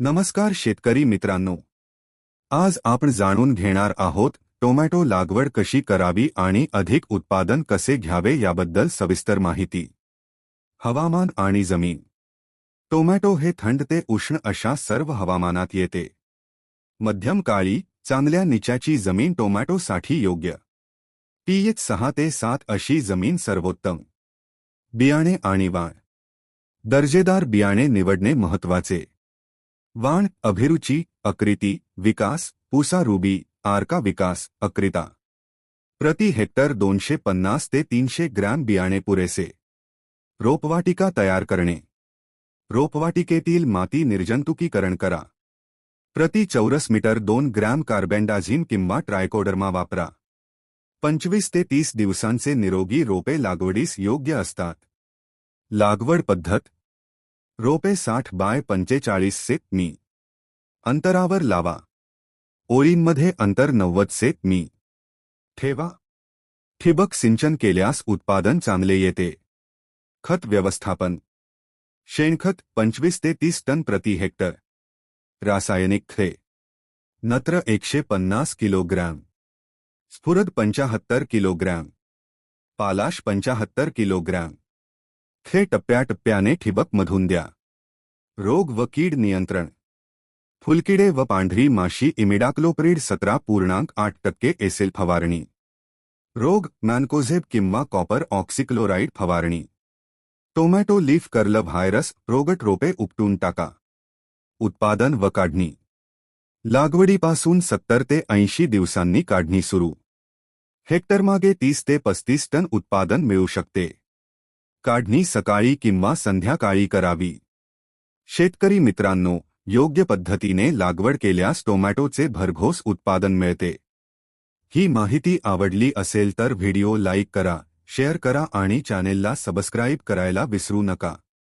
नमस्कार शेतकरी मित्रांनो, आज आपण जाणून घेणार आहोत टोमॅटो लागवड कशी करावी आणि अधिक उत्पादन कसे घ्यावे याबद्दल सविस्तर माहिती। हवामान आणि जमीन। टोमॅटो हे थंड ते उष्ण अशा सर्व हवामानात येते। मध्यम काळी चांगल्या निचाची जमीन टोमॅटोसाठी योग्य। pH 6 ते 7 अशी जमीन सर्वोत्तम। बियाणे आणि वाण। दर्जेदार बियाणे निवडणे महत्त्वाचे। वाण अभिरुची, आकृती, विकास, पूसा रुबी, आर्का विकास, अक्रिता। प्रति हेक्टर 250 ते 300 ग्रॅम बियाणे पुरेसे। रोपवाटिका तयार करणे। रोपवाटिकेतील माती निर्जंतुकीकरण करा। प्रति चौरस मीटर 2 ग्रॅम कार्बेंडाझिम किंवा ट्रायकोडर्मा वापरा। 25 ते 30 दिवसांचे निरोगी रोपे लागवडीस योग्य असतात। लागवड पद्धत। रोपे 60 बाय 45 से.मी. अंतरावर लावा। ओळींमध्ये अंतर 90 से.मी. ठेवा। ठिबक सिंचन केल्यास उत्पादन चांगले येते। खत व्यवस्थापन। शेणखत 25 ते 30 टन प्रति हेक्टर। रासायनिक खते। नत्र 150 किलोग्रॅम। स्फुरद 75 किलोग्रॅम। पालाश 75 किलोग्रॅम। हे टप्प्याटप्प्याने ठिबकमधून द्या। रोग व कीड नियंत्रण। फुलकिडे व पांढरी माशी इमिडाक्लोप्रिड 17.8% एसेल फवारणी। रोग मॅनकोझेब किंवा कॉपर ऑक्सिक्लोराइड फवारणी। टोमॅटो लीफ कर्ल व्हायरस रोगट रोपे उपटून टाका। उत्पादन व काढणी। लागवडीपासून 70 ते 80 दिवसांनी काढणी सुरू। हेक्टरमागे 30 ते 35 टन उत्पादन मिळू शकते। काढणी सकाळी किंवा संध्याकाळी करावी। शेतकरी मित्रांनो, योग्य पद्धतीने लागवड केल्यास टोमॅटोचे भरघोस उत्पादन मिळते। ही माहिती आवडली असेल तर व्हिडिओ लाईक करा, शेअर करा आणि चॅनेलला सबस्क्राईब करायला विसरू नका।